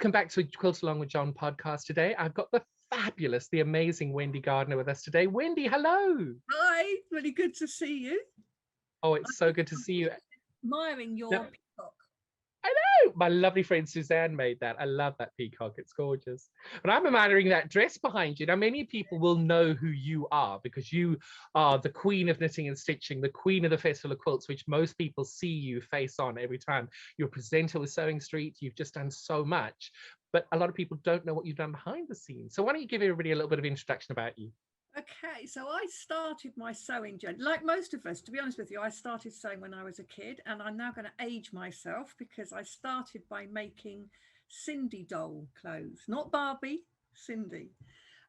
Welcome back to Quilt Along with John podcast. Today, I've got the fabulous, the amazing Wendy Gardiner with us today. Wendy, hello. Hi, really good to see you. Oh, it's so good to see you. Admiring your Now, peacock. I know my lovely friend Suzanne made that. I love that peacock. It's gorgeous. But I'm admiring that dress behind you. Now, many people will know who you are because you are the queen of knitting and stitching, the queen of the Festival of Quilts, which most people see you face on every time. You're a presenter with Sewing Street. You've just done so much. But a lot of people don't know what you've done behind the scenes. So why don't you give everybody a little bit of introduction about you? Okay, so I started my sewing journey, like most of us, to be honest with you, I started sewing when I was a kid, and I'm now going to age myself because I started by making Cindy doll clothes, not Barbie, Cindy.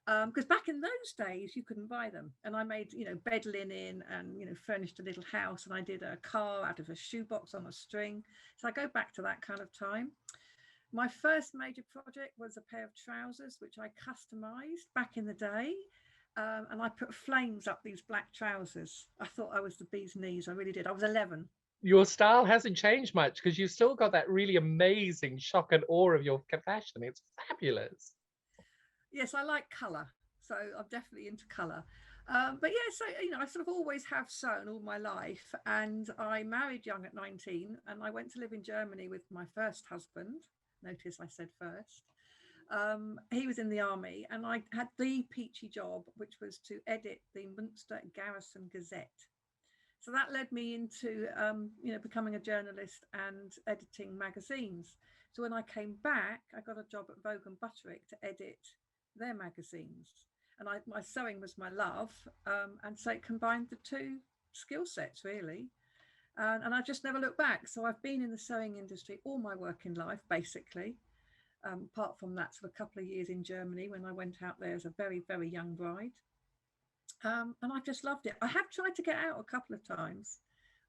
Because back in those days you couldn't buy them, and I made bed linen and furnished a little house, and I did a car out of a shoebox on a string. So I go back to that kind of time. My first major project was a pair of trousers which I customized back in the day. And I put flames up these black trousers. I thought I was the bee's knees. I really did. I was 11. Your style hasn't changed much because you've still got that really amazing shock and awe of your fashion. It's fabulous. Yes, I like colour. So I'm definitely into colour. But yeah, so, I sort of always have sewn all my life. And I married young at 19, and I went to live in Germany with my first husband. Notice I said first. He was in the army, and I had the peachy job, which was to edit the Munster Garrison Gazette. So that led me into, becoming a journalist and editing magazines. So when I came back, I got a job at Vogue and Butterick to edit their magazines. And my sewing was my love, and so it combined the two skill sets really. And I just never looked back. So I've been in the sewing industry all my working life, basically. Apart from that sort of couple of years in Germany when I went out there as a very, very young bride. And I just loved it. I have tried to get out a couple of times.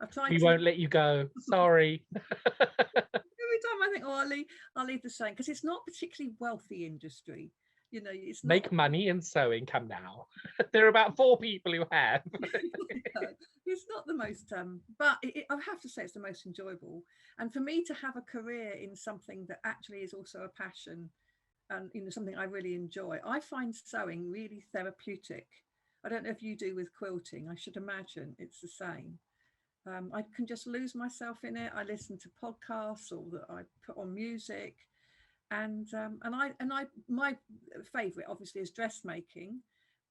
I've tried We to. won't let you go. Sorry. Every time I think, oh, I'll leave the sewing, because it's not particularly wealthy industry. It's not. Make money in sewing. Come now. There are about 4 people who have. It's not the most, but I have to say it's the most enjoyable. And for me to have a career in something that actually is also a passion, and something I really enjoy, I find sewing really therapeutic. I don't know if you do with quilting. I should imagine it's the same. I can just lose myself in it. I listen to podcasts, or that I put on music, and my favorite obviously is dressmaking.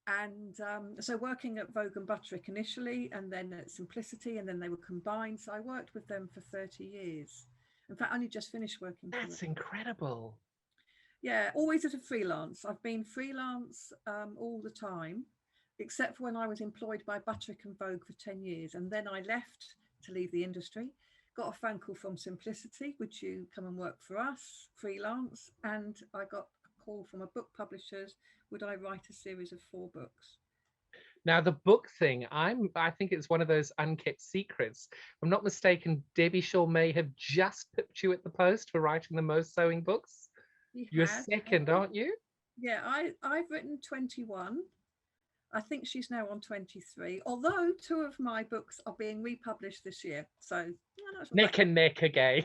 And so working at Vogue and Butterick initially, and then at Simplicity, and then they were combined. So I worked with them for 30 years. In fact, I only just finished working for them. That's incredible. Yeah, always as a freelance. I've been freelance all the time, except for when I was employed by Butterick and Vogue for 10 years. And then I left to leave the industry. Got a phone call from Simplicity, would you come and work for us, freelance? And I got a call from a book publishers, would I write a series of 4 books? Now the book thing, I think it's one of those unkept secrets. If I'm not mistaken, Debbie Shaw may have just pipped you at the post for writing the most sewing books. You're second, aren't you? Yeah, I've written 21. I think she's now on 23, although 2 of my books are being republished this year. So neck and neck again.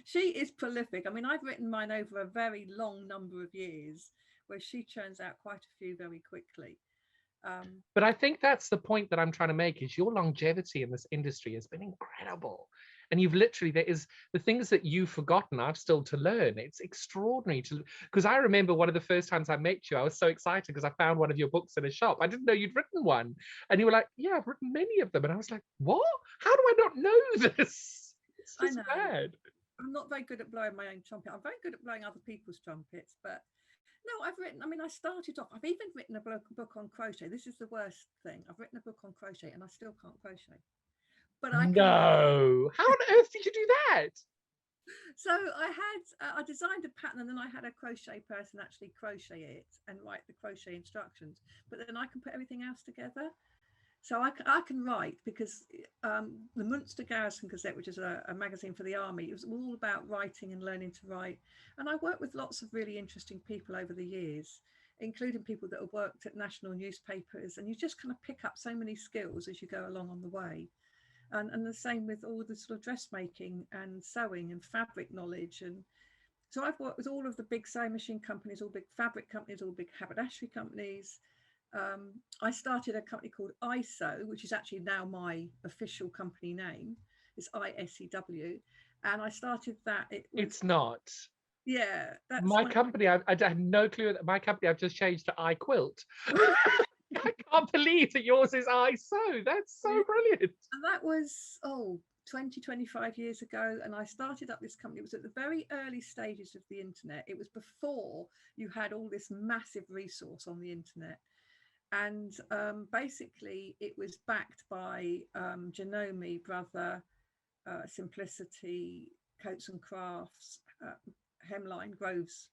She is prolific. I mean, I've written mine over a very long number of years, where she churns out quite a few very quickly. But I think that's the point that I'm trying to make, is your longevity in this industry has been incredible. And you've literally, there is the things that you've forgotten, I've still to learn. It's extraordinary because I remember one of the first times I met you, I was so excited because I found one of your books in a shop. I didn't know you'd written one. And you were like, yeah, I've written many of them. And I was like, what? How do I not know this? It's just bad. I'm not very good at blowing my own trumpet. I'm very good at blowing other people's trumpets, but no, I started off, I've even written a book on crochet. This is the worst thing. I've written a book on crochet and I still can't crochet. But I can. No. How on earth did you do that? So I designed a pattern, and then I had a crochet person actually crochet it and write the crochet instructions. But then I can put everything else together. So I can write, because the Munster Garrison Gazette, which is a magazine for the army, it was all about writing and learning to write. And I worked with lots of really interesting people over the years, including people that have worked at national newspapers. And you just kind of pick up so many skills as you go along on the way. And the same with all the sort of dressmaking and sewing and fabric knowledge. And so I've worked with all of the big sewing machine companies, all big fabric companies, all big haberdashery companies. I started a company called ISO, which is actually now my official company name. It's ISEW. And I started that. It's not. Yeah, that's My company, I had no clue that my company, I've just changed to iQuilt. I can't believe that yours is ISO. That's so brilliant. And that was, 20, 25 years ago. And I started up this company. It was at the very early stages of the internet. It was before you had all this massive resource on the internet. And basically, it was backed by Janome, Brother, Simplicity, Coats and Crafts, Hemline, Groves.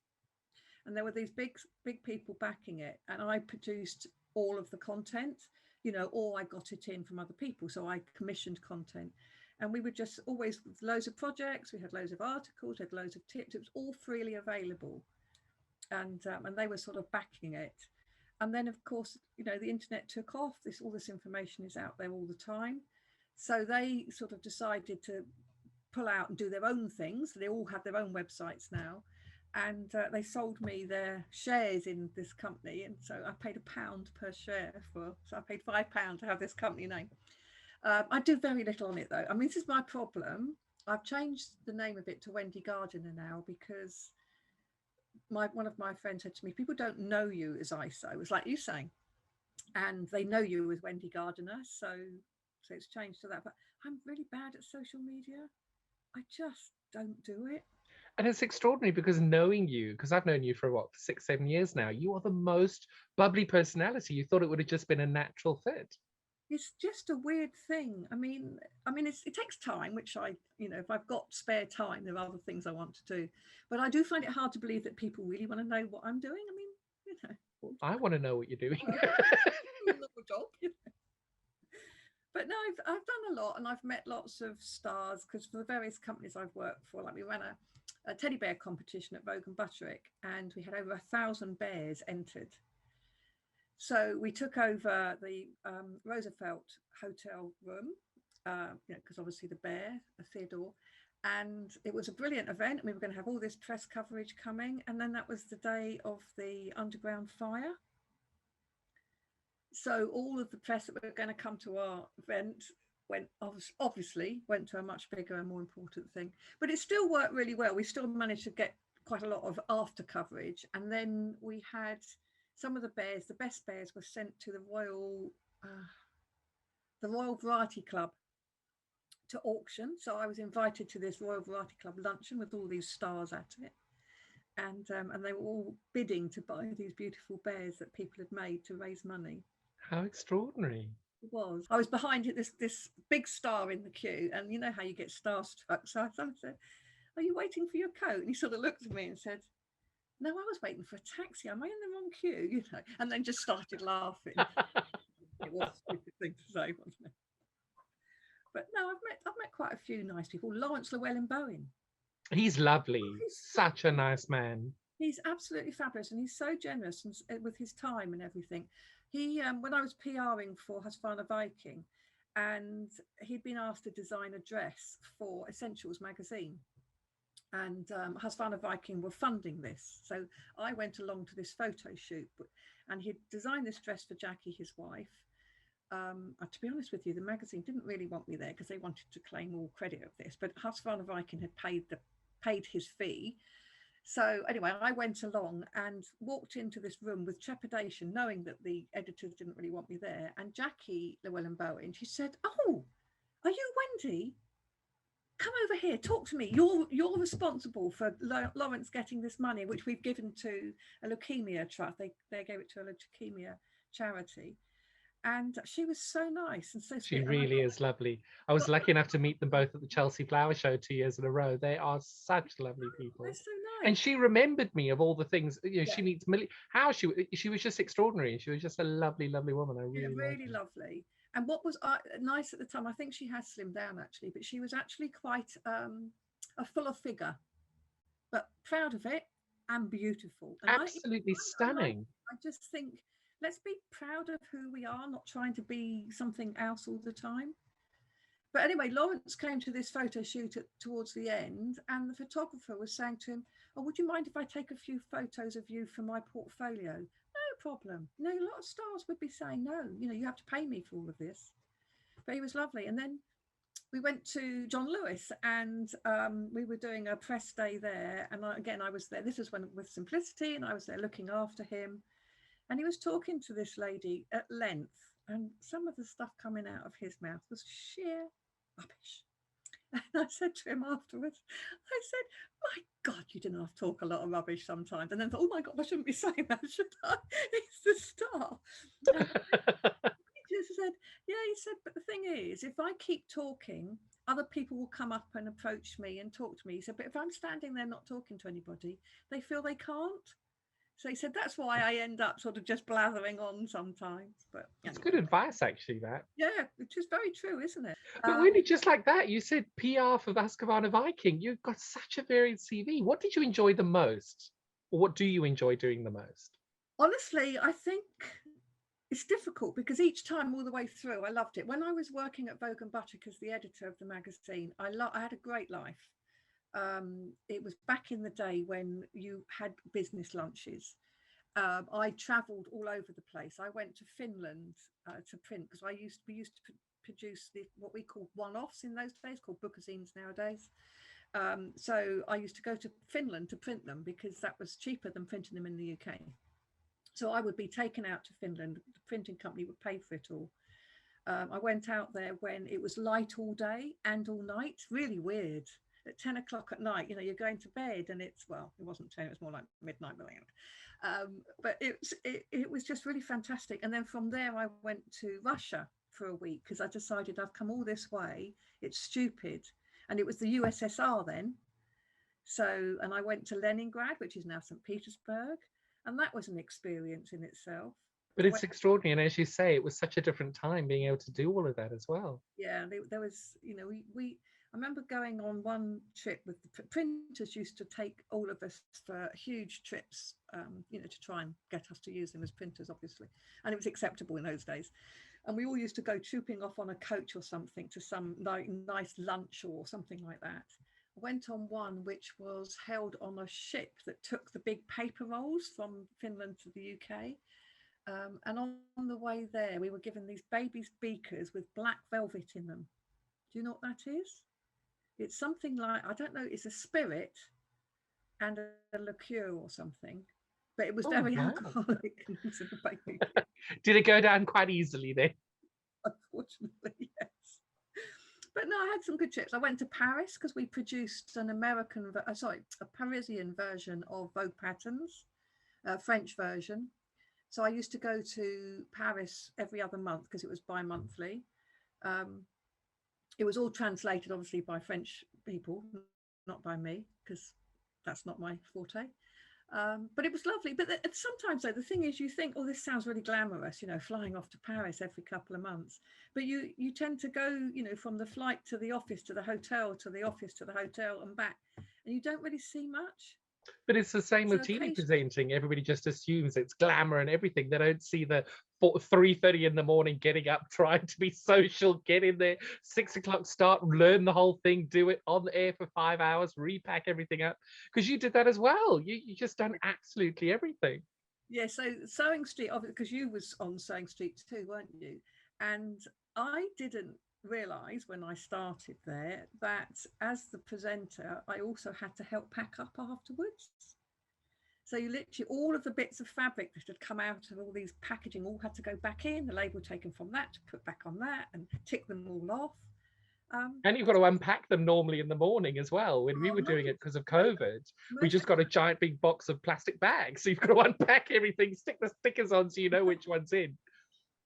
And there were these big people backing it. And I produced all of the content, or I got it in from other people. So I commissioned content. And we were just always with loads of projects. We had loads of articles, we had loads of tips. It was all freely available. And they were sort of backing it. And then, of course, the internet took off. All this information is out there all the time. So they sort of decided to pull out and do their own things. They all have their own websites now. And they sold me their shares in this company. And so I paid £1 per share so I paid £5 to have this company name. I do very little on it, though. I mean, this is my problem. I've changed the name of it to Wendy Gardiner now because one of my friends said to me, people don't know you as ISO. It's like you saying, and they know you as Wendy Gardiner. So it's changed to that. But I'm really bad at social media. I just don't do it. And it's extraordinary because knowing you, because I've known you for 6, 7 years now, you are the most bubbly personality. You thought it would have just been a natural fit. It's just a weird thing. I mean, it takes time, which if I've got spare time, there are other things I want to do. But I do find it hard to believe that people really want to know what I'm doing. I mean, I want to know what you're doing. Job, But no, I've done a lot, and I've met lots of stars because for the various companies I've worked for, like we ran a teddy bear competition at Vogue and Butterick, and we had over 1,000 bears entered. So we took over the Roosevelt Hotel room, because obviously the bear, Theodore, and it was a brilliant event. We were going to have all this press coverage coming, and then that was the day of the underground fire. So all of the press that were going to come to our event obviously went to a much bigger and more important thing. But it still worked really well. We still managed to get quite a lot of after coverage, and then we had some of the best bears were sent to the Royal Variety Club to auction. So I was invited to this Royal Variety Club luncheon with all these stars at it, and they were all bidding to buy these beautiful bears that people had made to raise money. How extraordinary! It was. I was behind it, this big star in the queue, and you know how you get starstruck. So I said, "Are you waiting for your coat?" And he sort of looked at me and said, "No, I was waiting for a taxi. Am I in the wrong queue?" And then just started laughing. It was a stupid thing to say, wasn't it? But no, I've met quite a few nice people. Lawrence Llewellyn-Bowen. He's lovely. Such a nice man. He's absolutely fabulous, and he's so generous with his time and everything. He, when I was PRing for Husqvarna Viking, and he'd been asked to design a dress for Essentials magazine, and Husqvarna Viking were funding this. So I went along to this photo shoot, and he'd designed this dress for Jackie, his wife. To be honest with you, the magazine didn't really want me there because they wanted to claim all credit of this, but Husqvarna Viking had paid his fee. So anyway, I went along and walked into this room with trepidation, knowing that the editors didn't really want me there. And Jackie Llewellyn-Bowen, she said, "Oh, are you Wendy? Come over here, talk to me. You're responsible for Lawrence getting this money, which we've given to a leukemia trust. They gave it to a leukemia charity." And she was so nice and so sweet. She really is lovely. I was lucky enough to meet them both at the Chelsea Flower Show 2 years in a row. They are such lovely people. They're so nice. And she remembered me of all the things. She meets she was just extraordinary. She was just a lovely, lovely woman. I really lovely. And what was nice at the time, I think she has slimmed down actually, but she was actually quite a fuller figure, but proud of it and beautiful. And absolutely stunning. I just think, let's be proud of who we are, not trying to be something else all the time. But anyway, Lawrence came to this photo shoot towards the end, and the photographer was saying to him, "Oh, would you mind if I take a few photos of you for my portfolio?" No problem. You know, a lot of stars would be saying, "No, you know, you have to pay me for all of this." But he was lovely. And then we went to John Lewis, and we were doing a press day there. And I was there. This was when with Simplicity, and I was there looking after him. And he was talking to this lady at length, and some of the stuff coming out of his mouth was sheer rubbish. And I said to him afterwards, I said, "My God, you didn't have to talk a lot of rubbish sometimes." And then thought, "Oh my God, I shouldn't be saying that, should I?" He's the star. And he just said, "Yeah," he said, "but the thing is, if I keep talking, other people will come up and approach me and talk to me." He said, "But if I'm standing there not talking to anybody, they feel they can't." So he said, "That's why I end up sort of just blathering on sometimes." But It's anyway, good advice, actually, that. yeah, which is very true, isn't it? But Wendy, just like that, you said PR for Husqvarna Viking. You've got such a varied CV. What did you enjoy the most? Or what do you enjoy doing the most? Honestly, I think it's difficult because each time all the way through, I loved it. When I was working at Vogue and Buttrick as the editor of the magazine, I had a great life. It was back in the day when you had business lunches. I travelled all over the place. I went to Finland to print because we used to produce what we called one-offs in those days, called bookazines nowadays. So I used to go to Finland to print them because that was cheaper than printing them in the UK. So I would be taken out to Finland. The printing company would pay for it all. I went out there when it was light all day and all night. Really weird. At 10 o'clock at night, you know, you're going to bed and it's, well, it wasn't 10, it was more like midnight. But it was just really fantastic. And then from there, I went to Russia for a week because I decided I've come all this way. It's stupid. And it was the USSR then. So, and I went to Leningrad, which is now St. Petersburg. And that was an experience in itself. But it's extraordinary. And as you say, it was such a different time being able to do all of that as well. Yeah, there was, you know, I remember going on one trip with the printers used to take all of us for huge trips, you know, to try and get us to use them as printers, obviously. And it was acceptable in those days. And we all used to go trooping off on a coach or something to some nice lunch or something like that. I went on one which was held on a ship that took the big paper rolls from Finland to the UK. And on the way there, we were given these baby's beakers with black velvet in them. Do you know what that is? It's something like, I don't know, it's a spirit and a liqueur or something, but it was very alcoholic. Did it go down quite easily then? Unfortunately, yes. But no, I had some good trips. I went to Paris because we produced a Parisian version of Vogue Patterns, a French version. So I used to go to Paris every other month because it was bi-monthly. It was all translated, obviously, by French people, not by me, because that's not my forte. But it was lovely. But sometimes, though, the thing is, you think, "Oh, this sounds really glamorous," you know, flying off to Paris every couple of months. But you tend to go, you know, from the flight to the office to the hotel to the office to the hotel and back, and you don't really see much. But it's the same with TV presenting. Everybody just assumes it's glamour and everything. They don't see the 3:30 in the morning getting up, trying to be social, get in there, 6 o'clock start, learn the whole thing, do it on the air for 5 hours, repack everything up. Because you did that as well. You just done absolutely everything. Yeah, so Sewing Street, obviously, because you was on Sewing Street too, weren't you? And I didn't realise when I started there that as the presenter, I also had to help pack up afterwards. So you literally, all of the bits of fabric that had come out of all these packaging all had to go back in, the label taken from that to put back on that and tick them all off. And you've got to unpack them normally in the morning as well. When we were doing it because of COVID, we just got a giant big box of plastic bags. So you've got to unpack everything, stick the stickers on so you know which one's in.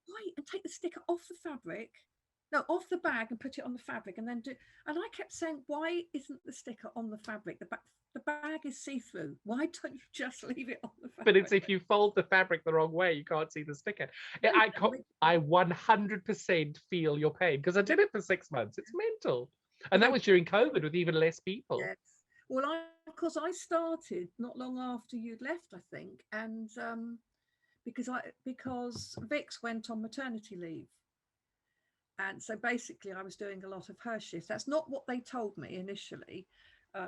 Right, and take the sticker off the fabric. No, off the bag and put it on the fabric and then do. And I kept saying, why isn't the sticker on the fabric? The bag is see-through. Why don't you just leave it on the fabric? But it's if you fold the fabric the wrong way, you can't see the sticker. I 100% feel your pain because I did it for 6 months. It's mental. And that was during COVID with even less people. Yes. Well, because I started not long after you'd left, I think. And because Vix went on maternity leave. And so basically I was doing a lot of her shifts. That's not what they told me initially.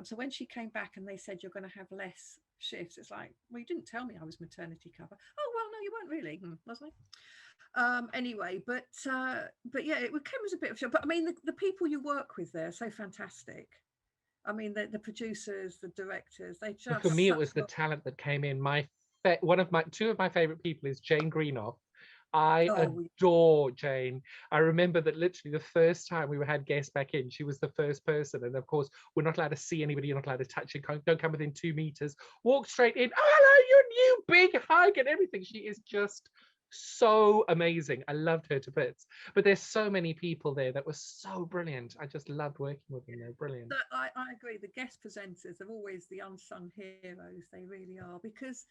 So when she came back and they said you're going to have less shifts, it's like, well, you didn't tell me I was maternity cover. Oh, well, no, you weren't really, was I? Anyway, but yeah, it came as a bit of a shock. But I mean, the people you work with there are so fantastic. I mean, the producers, the directors, they But just for me, it such was the talent that came in. Two of my favorite people is Jane Greenough. I oh adore Jane. I remember that literally the first time we had guests back in, she was the first person. And of course, we're not allowed to see anybody. You're not allowed to touch it. Don't come within 2 meters. Walk straight in. Oh, hello, you big hug and everything. She is just so amazing. I loved her to bits. But there's so many people there that were so brilliant. I just loved working with them. They're brilliant. I agree. The guest presenters are always the unsung heroes. They really are, because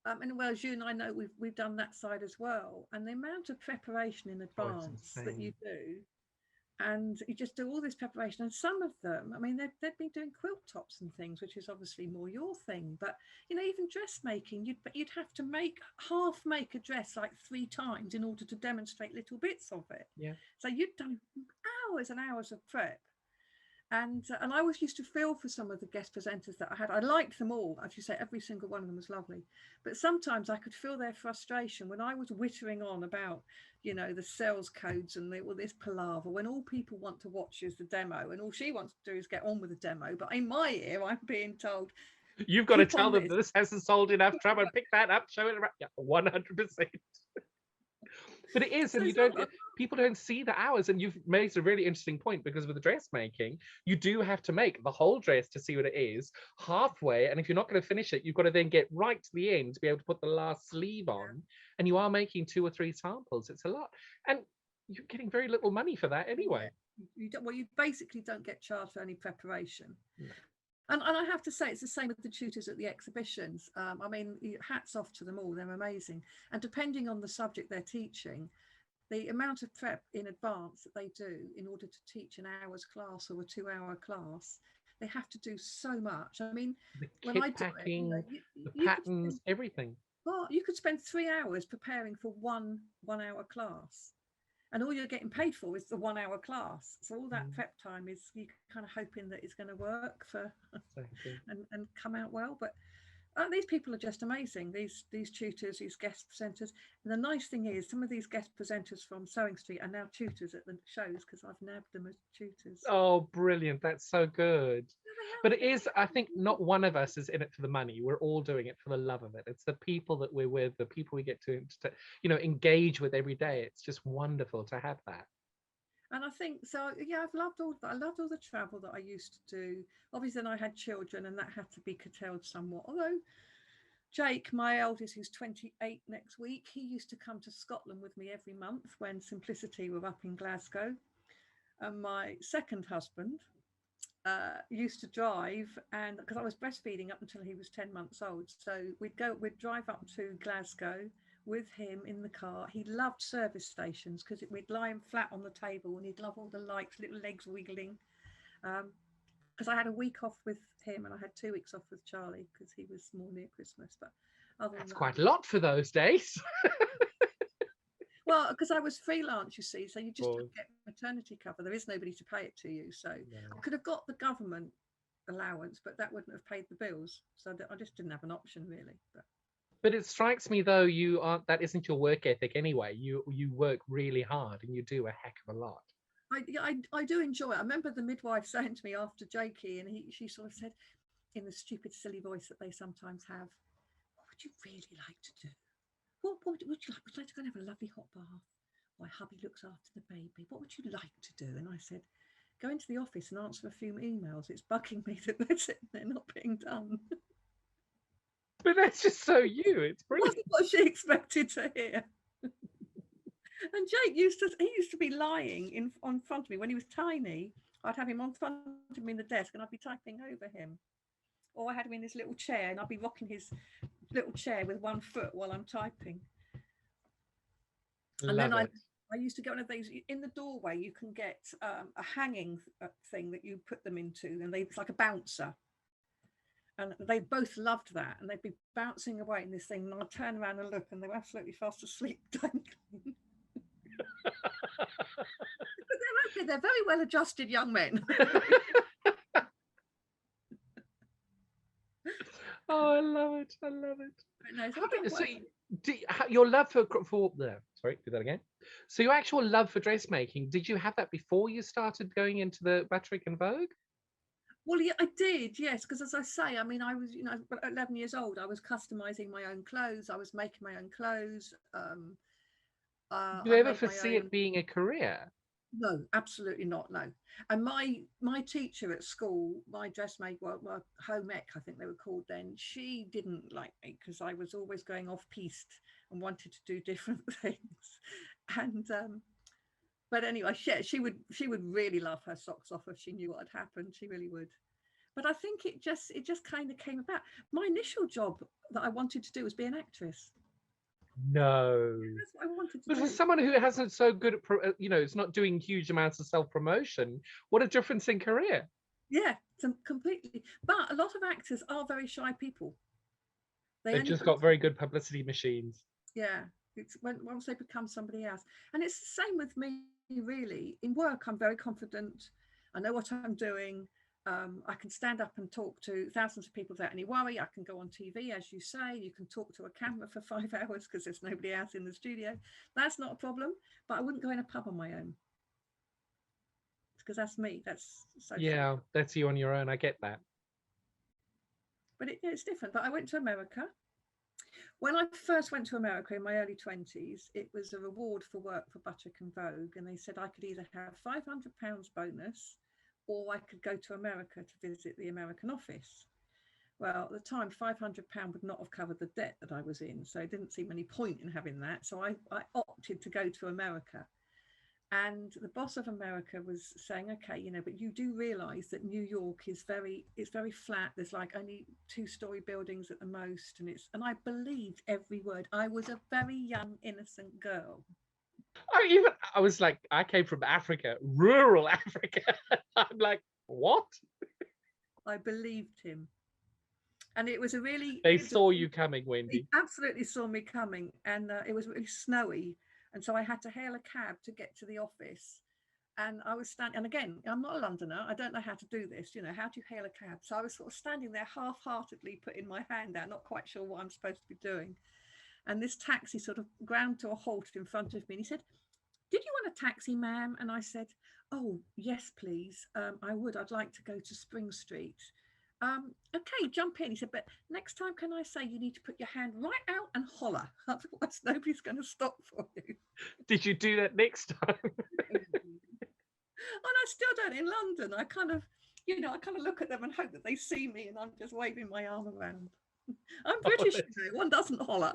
and well, as you and I know, we've done that side as well. And the amount of preparation in Oh, it's advance that you insane. do, and you just do all this preparation. And some of them, I mean, they've been doing quilt tops and things, which is obviously more your thing. But you know, even dressmaking, you'd have to make a dress like 3 times in order to demonstrate little bits of it. Yeah. So you'd done hours and hours of prep. And I always used to feel for some of the guest presenters that I had. I liked them all, as you say, every single one of them was lovely. But sometimes I could feel their frustration when I was whittering on about, you know, the sales codes and all this palaver, when all people want to watch is the demo, and all she wants to do is get on with the demo. But in my ear, I'm being told, You've got to keep tell on them this. that this hasn't sold enough. Try and pick that up, show it around. Yeah, 100%. But it is, and So you don't. People don't see the hours, and you've made a really interesting point, because with the dressmaking, you do have to make the whole dress to see what it is halfway, and if you're not going to finish it, you've got to then get right to the end to be able to put the last sleeve on, and you are making 2 or 3 samples. It's a lot, and you're getting very little money for that anyway. You don't, well, you basically don't get charged for any preparation. No. And I have to say, it's the same with the tutors at the exhibitions. I mean, hats off to them all. They're amazing. And depending on the subject they're teaching, the amount of prep in advance that they do in order to teach an hour's class or a 2-hour class, they have to do so much. I mean, The when kit I do it, you know, packing, the you could patterns, spend, everything. well, you could spend 3 hours preparing for one-hour class. And all you're getting paid for is the 1-hour class. So all that prep time is you kind of hoping that it's going to work for Exactly. and come out well. But these people are just amazing. These tutors, these guest presenters. And the nice thing is, some of these guest presenters from Sewing Street are now tutors at the shows, because I've nabbed them as tutors. Oh, brilliant. That's so good. But it is, I think, Yeah, not one of us is in it for the money. We're all doing it for the love of it. It's the people that we're with, the people we get to engage with every day. It's just wonderful to have that. and I think so. Yeah, I've loved all. I loved all the travel that I used to do. Obviously, then I had children, and that had to be curtailed somewhat. Although Jake, my eldest, who's 28 next week, he used to come to Scotland with me every month when Simplicity were up in Glasgow. And my second husband used to drive, and because I was breastfeeding up until he was 10 months old, so we'd drive up to Glasgow with him in the car. He loved service stations because we'd lie him flat on the table, and he'd love all the lights, little legs wiggling. Because I had a week off with him, and I had 2 weeks off with Charlie because he was more near Christmas. But other That's than quite that, a lot for those days. well, because I was freelance, you see, so you just Or, don't get maternity cover. There is nobody to pay it to you. So no. I could have got the government allowance, but that wouldn't have paid the bills. So I just didn't have an option, really. But it strikes me, though, that isn't your work ethic anyway. You work really hard and you do a heck of a lot. I do enjoy it. I remember the midwife saying to me after Jakey, and she sort of said, in the stupid, silly voice that they sometimes have, "What would you really like to do? What would you like? Would you like to go and have a lovely hot bath? My hubby looks after the baby. What would you like to do?" And I said, "Go into the office and answer a few emails. It's bugging me that they're not being done." But that's just so you. It's It brilliant. wasn't what she expected to hear. And Jake used to be lying on front of me when he was tiny. I'd have him on front of me in the desk, and I'd be typing over him. Or I had him in his little chair, and I'd be rocking his little chair with one foot while I'm typing. And Love then it. I used to get one of these in the doorway. You can get a hanging thing that you put them into, and it's like a bouncer. And they both loved that, and they'd be bouncing away in this thing, and I'd turn around and look, and they were absolutely fast asleep dangling. Yeah, they're very well adjusted young men. Oh, I love it. I love it. No, so I've done Your love for sorry, do that again. So your actual love for dressmaking, did you have that before you started going into the Butterick and Vogue? Well, yeah, I did, yes, because as I say, I mean, I was, at 11 years old, I was customizing my own clothes, I was making my own clothes. Did you I ever made my foresee own. it being a career? No, absolutely not. No. And my teacher at school, my dressmaker, well, home ec, I think they were called then, she didn't like me because I was always going off piste and wanted to do different things. And but anyway, she would really laugh her socks off if she knew what had happened. She really would. But I think it just kind of came about. My initial job that I wanted to do was be an actress. No. That's what I wanted to But for do. someone who hasn't so good at, it's not doing huge amounts of self-promotion, what a difference in career. Yeah, completely. But a lot of actors are very shy people. They They've only just come got very good publicity machines. yeah, it's once they become somebody else. And it's the same with me, really. In work, I'm very confident. I know what I'm doing. I can stand up and talk to thousands of people without any worry. I can go on TV, as you say. You can talk to a camera for 5 hours because there's nobody else in the studio. That's not a problem. But I wouldn't go in a pub on my own because that's me. That's social. Yeah, that's you on your own. I get that. But it's different. But I went to America. When I first went to America in my early 20s, it was a reward for work for Butterick and Vogue. And they said I could either have £500 bonus or I could go to America to visit the American office. Well, at the time, £500 would not have covered the debt that I was in. So it didn't seem any point in having that. So I opted to go to America. And the boss of America was saying, okay, but you do realize that New York is it's very flat. There's like only 2-story buildings at the most. And I believed every word. I was a very young, innocent girl. I was like, I came from Africa, rural Africa. I'm like, what? I believed him. And it was They saw you coming, Wendy. They absolutely saw me coming. And it was really snowy. And so I had to hail a cab to get to the office. And I was standing, and again, I'm not a Londoner. I don't know how to do this. How do you hail a cab? So I was sort of standing there half-heartedly putting my hand out, not quite sure what I'm supposed to be doing. And this taxi sort of ground to a halt in front of me. And he said, "Did you want a taxi, ma'am?" And I said, "Oh, yes, please. I would. I'd like to go to Spring Street." Okay, jump in. He said, "But next time, can I say you need to put your hand right out and holler? Otherwise, nobody's going to stop for you." Did you do that next time? And I still don't in London. I kind of look at them and hope that they see me and I'm just waving my arm around. I'm British, one doesn't holler.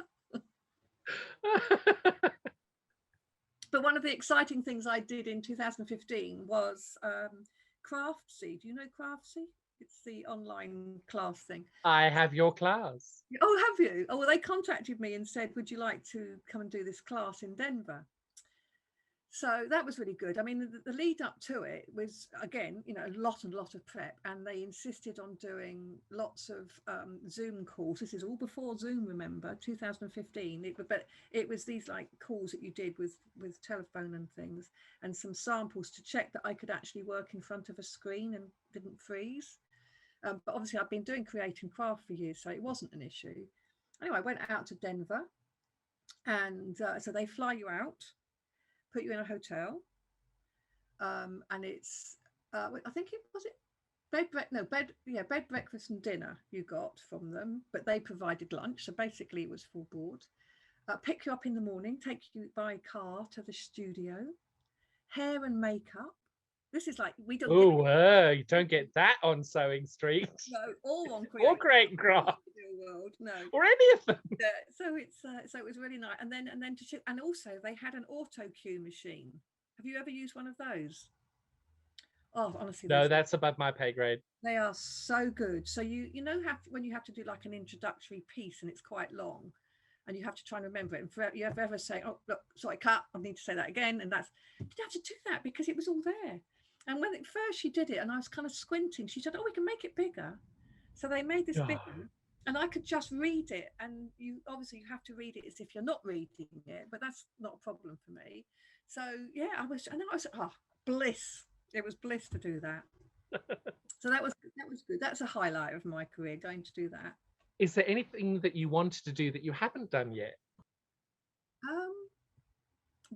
But one of the exciting things I did in 2015 was Craftsy. Do you know Craftsy? It's the online class thing. I have your class. Oh, have you? Oh, well, they contacted me and said, would you like to come and do this class in Denver? So that was really good. I mean, the lead up to it was, again, a lot of prep, and they insisted on doing lots of Zoom calls. This is all before Zoom, remember, 2015. But it was these like calls that you did with telephone and things, and some samples to check that I could actually work in front of a screen and didn't freeze. But obviously, I've been doing create and craft for years, so it wasn't an issue. Anyway, I went out to Denver, and so they fly you out, put you in a hotel, and it's I think it was bed, breakfast and dinner you got from them, but they provided lunch, so basically it was full board. Pick you up in the morning, take you by car to the studio, hair and makeup. This is like, we don't you don't get that on Sewing Street. No, all on or Create and Craft world, no, or any of them. Yeah, so it was really nice. And then and also they had an auto cue machine. Have you ever used one of those? Oh, honestly, No, that's above my pay grade. They are so good. So you when you have to do like an introductory piece and it's quite long, and you have to try and remember it, and for you ever say, "Oh, look, sorry, cut. I need to say that again," and you have to do that because it was all there. And when first she did it, and I was kind of squinting, she said, "Oh, we can make it bigger." So they made this bigger, and I could just read it. And you have to read it as if you're not reading it, but that's not a problem for me. So yeah, I was, Bliss. It was bliss to do that. So that was good. That's a highlight of my career, going to do that. Is there anything that you wanted to do that you haven't done yet? Um,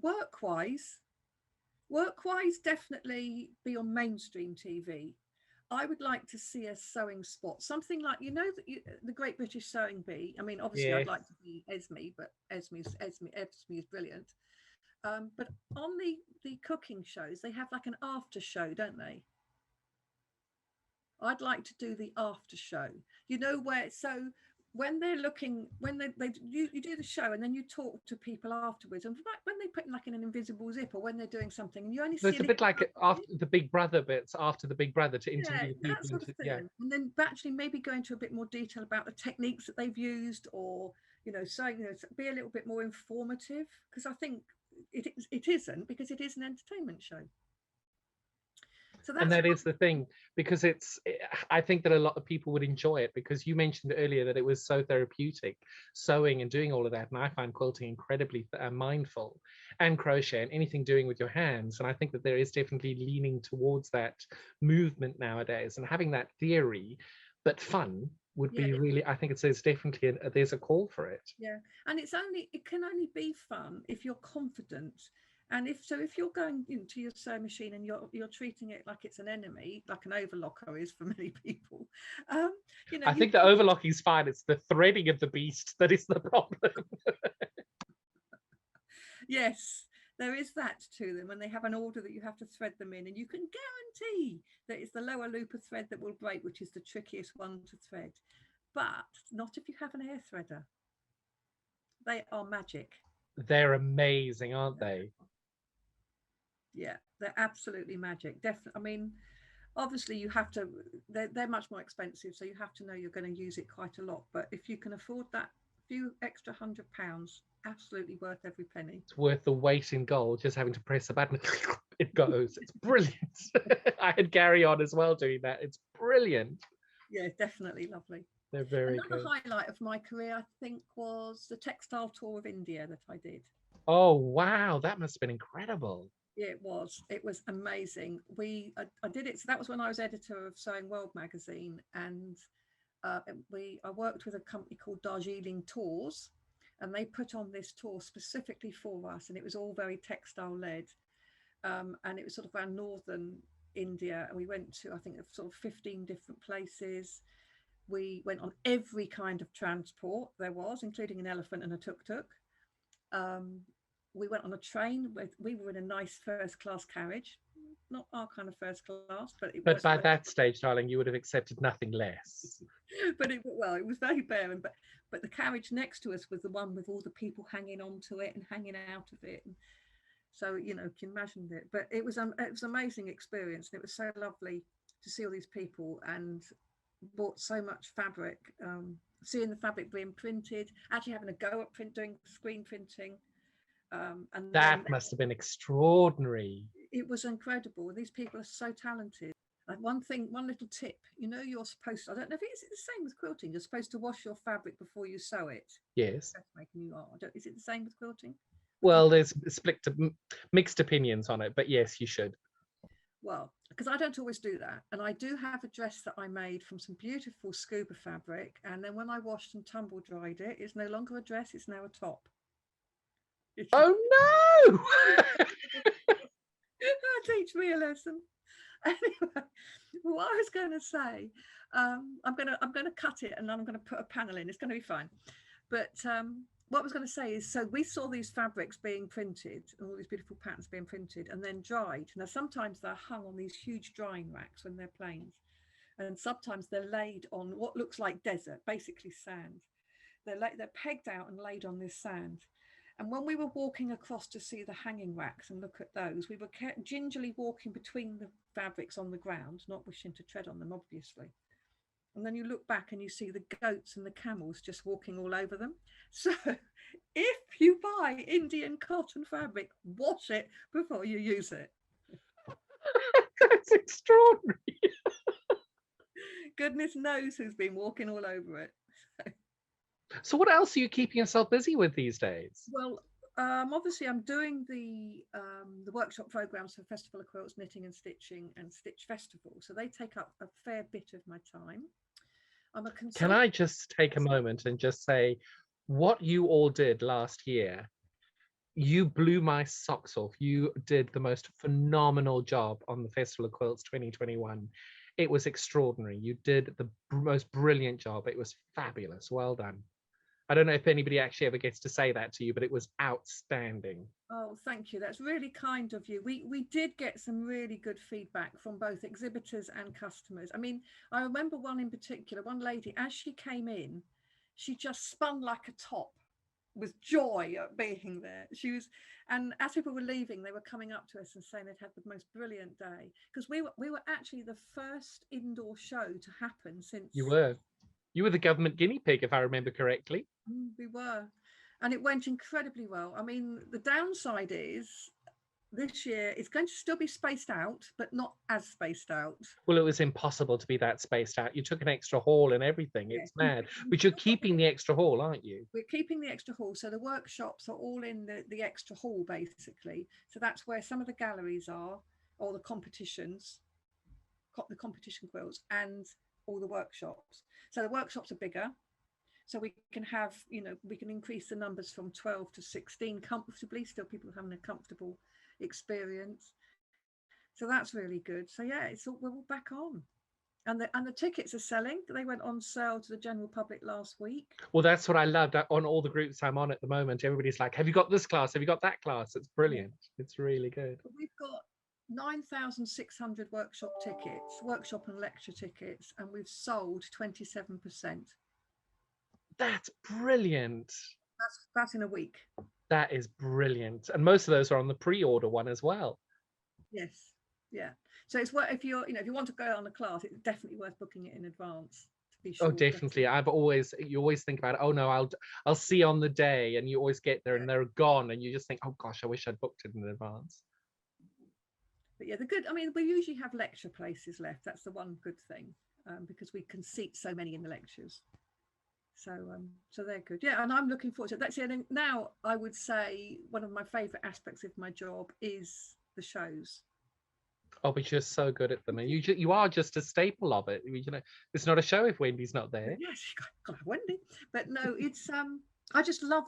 work-wise, definitely be on mainstream TV. I would like to see a sewing spot, something like, you know, that the Great British Sewing Bee. I mean, obviously, I'd Yes. like to be Esme, but Esme is brilliant. But on the cooking shows, they have like an after show, don't they? I'd like to do the after show. You know, where so when they're looking, when you do the show and then you talk to people afterwards, and like when they put like in an invisible zip, or when they're doing something and you only So see it's a a bit little like after the Big Brother bits, after the Bit Brother, to yeah, interview that people sort of into, yeah. thing. And then actually maybe go into a bit more detail about the techniques that they've used, or, you know, saying, you know, be a little bit more informative, because I think it isn't, because it is an entertainment show. So And that's that is the thing, because I think that a lot of people would enjoy it, because you mentioned earlier that it was so therapeutic, sewing and doing all of that. And I find quilting incredibly mindful, and crochet and anything doing with your hands. And I think that there is definitely leaning towards that movement nowadays, and having that theory, but fun would yeah, be really, I think there's definitely there's a call for it. yeah. And it can only be fun if you're confident. And if you're going into your sewing machine and you're treating it like it's an enemy, like an overlocker is for many people, you know, I think the overlocking is fine. It's the threading of the beast that is the problem. yes, there is that to them, and they have an order that you have to thread them in, and you can guarantee that it's the lower loop of thread that will break, which is the trickiest one to thread. But not if you have an air threader. They are magic. They're amazing, aren't they? Yeah, they're absolutely magic. Definitely. I mean, obviously you have to, they're much more expensive, so you have to know you're going to use it quite a lot. But if you can afford that few extra £100, absolutely worth every penny. It's worth the weight in gold, just having to press a button. It goes. It's brilliant. I had Gary on as well doing that. It's brilliant. Yeah, definitely lovely. They're very Another good. highlight of my career, I think, was the textile tour of India that I did. Oh, wow. That must have been incredible. Yeah, it was. It was amazing. I did it. So that was when I was editor of Sewing World magazine, and I worked with a company called Darjeeling Tours, and they put on this tour specifically for us, and it was all very textile led, and it was sort of around northern India, and we went to, I think, sort of 15 different places. We went on every kind of transport there was, including an elephant and a tuk-tuk. We went on a train. We were in a nice first class carriage, not our kind of first class, but it But was by very, that stage, darling, you would have accepted nothing less. but it was very barren. But the carriage next to us was the one with all the people hanging onto it and hanging out of it. And so, you know, can you imagine it? But it was an amazing experience, and it was so lovely to see all these people and bought so much fabric. Seeing the fabric being printed, actually having a go at doing screen printing. And then That must have been extraordinary. it was incredible. These people are so talented. And one little tip, you know, you're supposed to, I don't know if it's the same with quilting, you're supposed to wash your fabric before you sew it. Yes. Making you are. Is it the same with quilting? Well, there's mixed opinions on it, but yes, you should. Well, because I don't always do that. And I do have a dress that I made from some beautiful scuba fabric. And then when I washed and tumble dried it, it's no longer a dress, it's now a top. Oh no! Teach me a lesson. Anyway, what I was going to say, I'm going to cut it and I'm going to put a panel in. It's going to be fine. But what I was going to say is, so we saw these fabrics being printed, and all these beautiful patterns being printed and then dried. Now, sometimes they're hung on these huge drying racks when they're planes, and sometimes they're laid on what looks like desert, basically sand. They're pegged out and laid on this sand. And when we were walking across to see the hanging racks and look at those, we were gingerly walking between the fabrics on the ground, not wishing to tread on them, obviously. And then you look back and you see the goats and the camels just walking all over them. So if you buy Indian cotton fabric, wash it before you use it. That's extraordinary. Goodness knows who's been walking all over it. So what else are you keeping yourself busy with these days? Well, obviously I'm doing the workshop programs for Festival of Quilts, Knitting and Stitching and Stitch Festival. So they take up a fair bit of my time. I'm a Can consultant. I just take a moment and just say what you all did last year? You blew my socks off. You did the most phenomenal job on the Festival of Quilts 2021. It was extraordinary. You did the most brilliant job. It was fabulous. Well done. I don't know if anybody actually ever gets to say that to you, but it was outstanding. Oh, thank you. That's really kind of you. We did get some really good feedback from both exhibitors and customers. I mean, I remember one in particular, one lady, as she came in, she just spun like a top with joy at being there. She was, and as people were leaving, they were coming up to us and saying they'd had the most brilliant day, because we were actually the first indoor show to happen since. You were the government guinea pig, if I remember correctly. We were, and it went incredibly well. I mean, the downside is this year it's going to still be spaced out, but not as spaced out. Well, it was impossible to be that spaced out. You took an extra hall and everything. Yeah. It's mad. But you're keeping the extra hall, aren't you? We're keeping the extra hall. So the workshops are all in the extra hall, basically. So that's where some of the galleries are, or the competitions, the competition quilts, and all the workshops. So the workshops are bigger. So we can have, we can increase the numbers from 12 to 16 comfortably. Still people having a comfortable experience. So that's really good. So yeah, we're all back on. And the tickets are selling. They went on sale to the general public last week. Well, that's what I loved on all the groups I'm on at the moment. Everybody's like, have you got this class? Have you got that class? It's brilliant. Yeah. It's really good. We've got 9,600 workshop and lecture tickets, and we've sold 27%. That's brilliant. That's in a week. That is brilliant. And most of those are on the pre-order one as well. Yes. Yeah. So it's worth, if you want to go on a class, it's definitely worth booking it in advance to be sure. Oh, definitely. You always think about it. Oh no, I'll see on the day, and you always get there and they're gone, and you just think, oh gosh, I wish I'd booked it in advance. But yeah, we usually have lecture places left. That's the one good thing, because we can seat so many in the lectures. So they're good. Yeah, and I'm looking forward to it. That's it. And now I would say one of my favorite aspects of my job is the shows. Oh, but you're so good at them, and you are just a staple of it. It's not a show if Wendy's not there. Yes, got Wendy. But no, it's I just love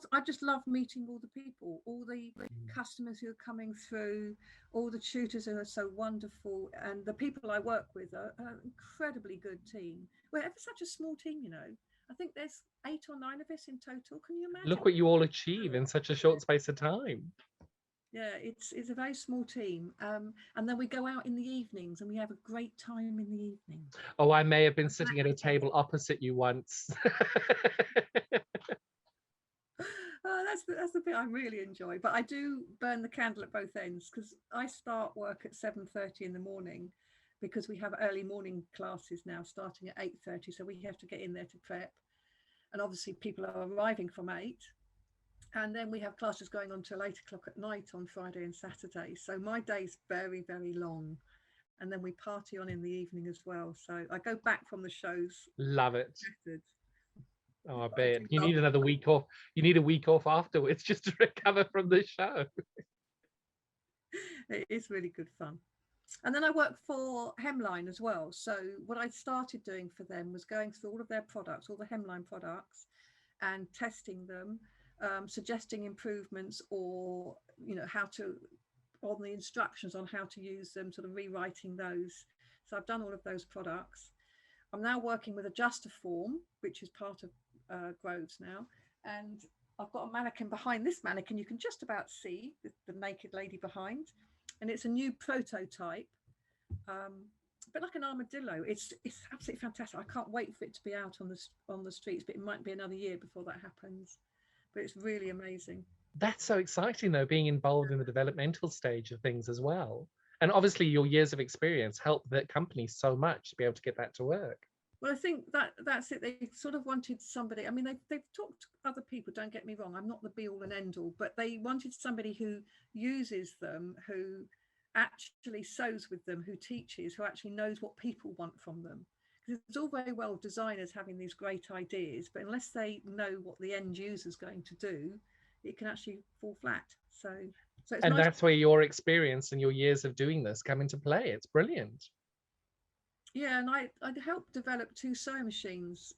meeting all the people, all the customers who are coming through, all the tutors who are so wonderful, and the people I work with are an incredibly good team. We're ever such a small team, I think there's 8 or 9 of us in total. Can you imagine? Look what you all achieve in such a short space of time. Yeah, it's a very small team, and then we go out in the evenings and we have a great time in the evening. Oh, I may have been sitting at a table opposite you once. That's the bit I really enjoy, but I do burn the candle at both ends, because I start work at 7:30 in the morning, because we have early morning classes now starting at 8:30, so we have to get in there to prep, and obviously people are arriving from 8. And then we have classes going on till 8 o'clock at night on Friday and Saturday. So my day's very, very long. And then we party on in the evening as well. So I go back from the shows. Love it. Method. Oh, I bet. You need another week off. You need a week off afterwards just to recover from the show. It is really good fun. And then I work for Hemline as well. So what I started doing for them was going through all of their products, all the Hemline products, and testing them. Suggesting improvements, or how to, on the instructions on how to use them, sort of rewriting those. So I've done all of those products. I'm now working with Adjustaform, which is part of Groves now, and I've got a mannequin behind this mannequin. You can just about see the naked lady behind, and it's a new prototype, but like an armadillo. It's absolutely fantastic. I can't wait for it to be out on the streets, but it might be another year before that happens. But it's really amazing. That's so exciting, though, being involved in the developmental stage of things as well. And obviously your years of experience help the company so much to be able to get that to work. Well, I think that's it. They sort of wanted somebody, I mean, they've talked to other people, don't get me wrong, I'm not the be all and end all, but they wanted somebody who uses them, who actually sews with them, who teaches, who actually knows what people want from them. Because it's all very well designers having these great ideas, but unless they know what the end user is going to do, it can actually fall flat. So it's And nice. that's where your experience and your years of doing this come into play. It's brilliant. Yeah, and I helped develop 2 sewing machines,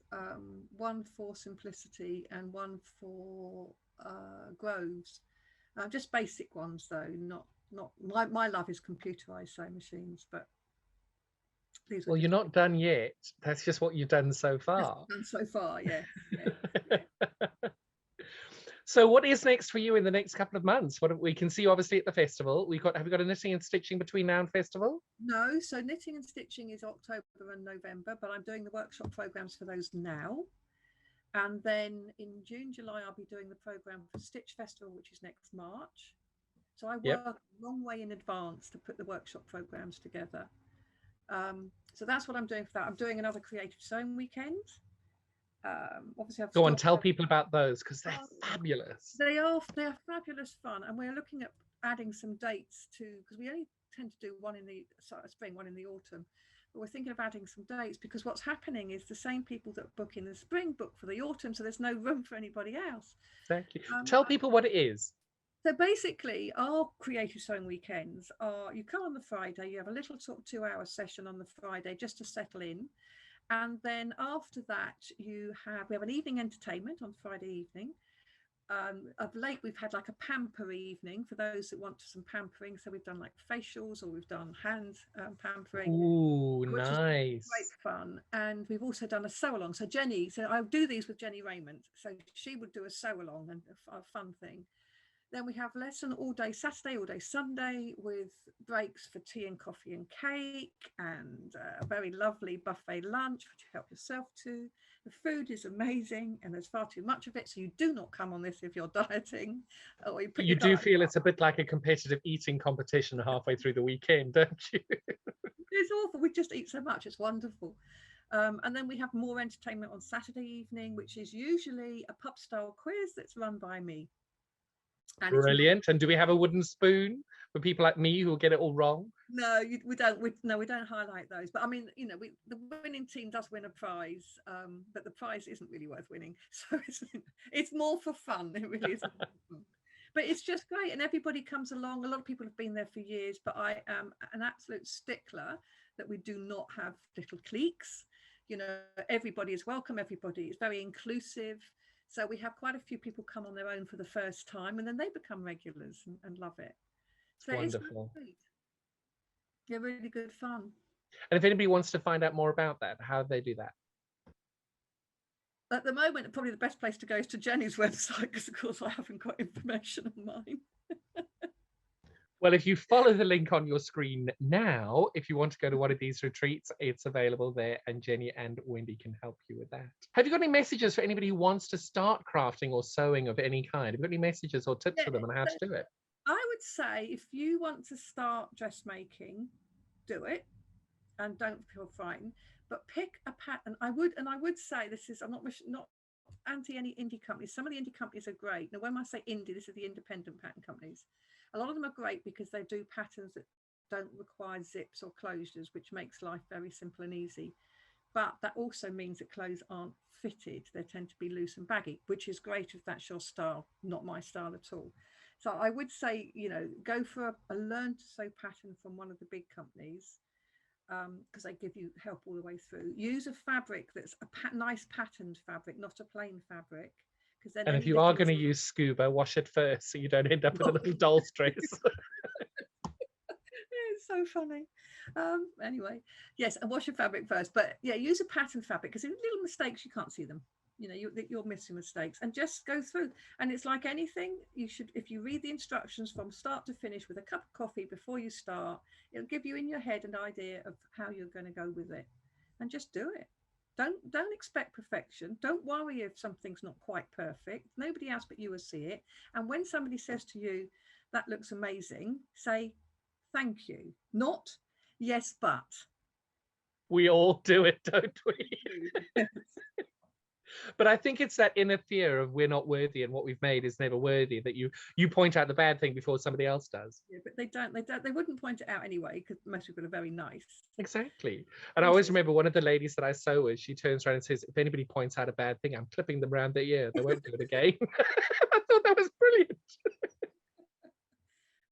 one for simplicity and one for Groves. Just basic ones though, not my love is computerized sewing machines, but these were Well, you're just not done yet. That's just what you've done so far. done so far. Yes, yeah. So what is next for you in the next couple of months? What we can see you obviously at the festival. Have you got a knitting and stitching between now and festival? No, so knitting and stitching is October and November, but I'm doing the workshop programs for those now. And then in June, July, I'll be doing the program for Stitch Festival, which is next March. So I work a long way in advance to put the workshop programs together. So that's what I'm doing for that. I'm doing another creative sewing weekend. Obviously, I've Go on, tell people about those because they're fabulous. They are fabulous fun, and we're looking at adding some dates to, because we only tend to do one in the spring, one in the autumn. But we're thinking of adding some dates because what's happening is the same people that book in the spring book for the autumn, so there's no room for anybody else. Exactly. Tell people what it is. So basically, our creative sewing weekends are, you come on the Friday, you have a little sort of 2-hour session on the Friday just to settle in. And then after that, we have an evening entertainment on Friday evening. Of late, we've had like a pamper evening for those that want some pampering. So we've done like facials, or we've done hand pampering. Ooh, which nice. is great fun. And we've also done a sew along. So Jenny, I'll do these with Jenny Raymond. So she would do a sew along and a fun thing. Then we have lesson all day Saturday, all day Sunday, with breaks for tea and coffee and cake, and a very lovely buffet lunch, which you help yourself to. The food is amazing, and there's far too much of it, so you do not come on this if you're dieting. Or you do feel it's a bit like a competitive eating competition halfway through the weekend, don't you? It's awful. We just eat so much. It's wonderful. And then we have more entertainment on Saturday evening, which is usually a pub style quiz that's run by me. And brilliant. And do we have a wooden spoon for people like me who will get it all wrong? No, we don't. We don't highlight those. But I mean, the winning team does win a prize, but the prize isn't really worth winning. So it's more for fun. It really is. But it's just great, and everybody comes along. A lot of people have been there for years, but I am an absolute stickler that we do not have little cliques. Everybody is welcome. Everybody is very inclusive. So we have quite a few people come on their own for the first time, and then they become regulars and love it. So wonderful. Yeah, really good fun. And if anybody wants to find out more about that, how do they do that? At the moment, probably the best place to go is to Jenny's website, because of course I haven't got information on mine. Well, if you follow the link on your screen now, if you want to go to one of these retreats, it's available there, and Jenny and Wendy can help you with that. Have you got any messages for anybody who wants to start crafting or sewing of any kind? Have you got any messages or tips for them on how to do it? I would say if you want to start dressmaking, do it, and don't feel frightened. But pick a pattern. I would say this is, I'm not anti any indie companies. Some of the indie companies are great. Now, when I say indie, this is the independent pattern companies. A lot of them are great because they do patterns that don't require zips or closures, which makes life very simple and easy. But that also means that clothes aren't fitted. They tend to be loose and baggy, which is great if that's your style, not my style at all. So I would say, go for a learn to sew pattern from one of the big companies, because they give you help all the way through. Use a fabric that's a nice patterned fabric, not a plain fabric. And if you are going to use scuba, wash it first so you don't end up with a little doll's dress. It's so funny. Anyway, yes, and wash your fabric first. But yeah, use a pattern fabric, because if little mistakes, you can't see them. You're missing mistakes, and just go through. And it's like anything, if you read the instructions from start to finish with a cup of coffee before you start, it'll give you in your head an idea of how you're going to go with it, and just do it. Don't expect perfection. Don't worry if something's not quite perfect. Nobody else but you will see it. And when somebody says to you, that looks amazing, say thank you, not yes but. We all do it, don't we? But I think it's that inner fear of we're not worthy and what we've made is never worthy, that you point out the bad thing before somebody else does. Yeah, but they wouldn't point it out anyway, because most people are very nice. Exactly. And I always remember one of the ladies that I sew with, she turns around and says, if anybody points out a bad thing, I'm clipping them around their ear. They won't do it again. I thought that was brilliant.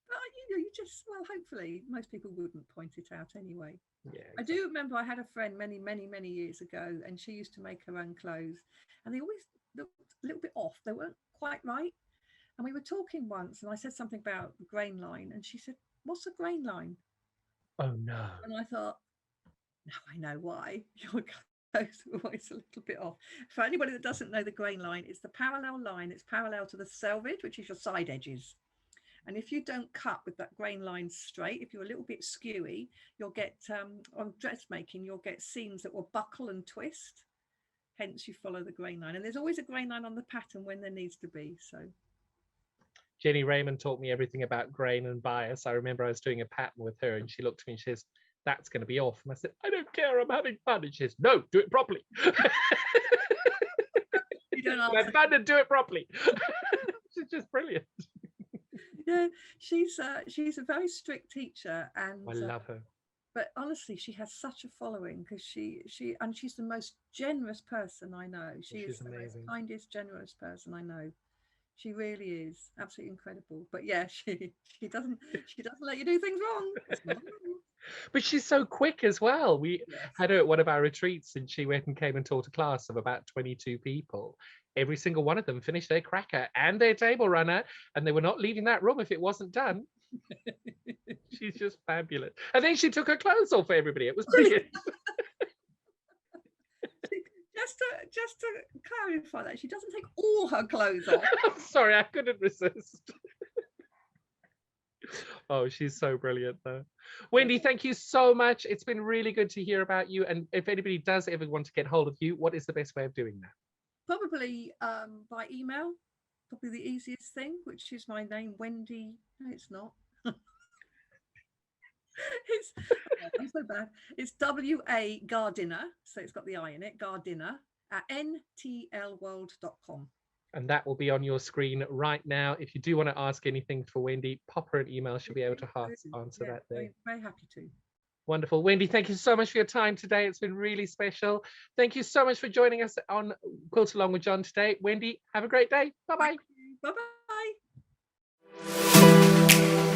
But you just, well, hopefully most people wouldn't point it out anyway. Yeah, I do remember I had a friend many, many, many years ago, and she used to make her own clothes, and they always looked a little bit off. They weren't quite right. And we were talking once, and I said something about the grain line, and she said, "What's a grain line?" Oh no. And I thought, now I know why. Your clothes are always a little bit off. For anybody that doesn't know the grain line, it's the parallel line. It's parallel to the selvage, which is your side edges. And if you don't cut with that grain line straight, if you're a little bit skewy, you'll get, on dressmaking, you'll get seams that will buckle and twist. Hence, you follow the grain line. And there's always a grain line on the pattern when there needs to be. So Jenny Raymond taught me everything about grain and bias. I remember I was doing a pattern with her and she looked at me and she says, that's going to be off. And I said, I don't care, I'm having fun. And she says, no, do it properly. you don't have fun and do it properly. She's just brilliant. Yeah, she's a very strict teacher, and I love her. But honestly, she has such a following because she's the most generous person I know. She's the most kindest, generous person I know. She really is absolutely incredible. But yeah, she doesn't let you do things wrong. But she's so quick as well. We had her at one of our retreats and she went and came and taught a class of about 22 people. Every single one of them finished their cracker and their table runner, and they were not leaving that room if it wasn't done. She's just fabulous. And then she took her clothes off for everybody. It was brilliant. Just to clarify that, she doesn't take all her clothes off. I'm sorry, I couldn't resist. Oh, she's so brilliant though. Wendy, thank you so much. It's been really good to hear about you. And if anybody does ever want to get hold of you, what is the best way of doing that? Probably by email, probably the easiest thing, which is my name, Wendy. No, it's not. I'm so bad. It's W.A. Gardiner, so it's got the I in it, Gardiner, at ntlworld.com. And that will be on your screen right now. If you do want to ask anything for Wendy, pop her an email. She'll be able to answer that there. Very happy to. Wonderful. Wendy, thank you so much for your time today. It's been really special. Thank you so much for joining us on Quilt Along with John today. Wendy, have a great day. Bye-bye. Bye-bye.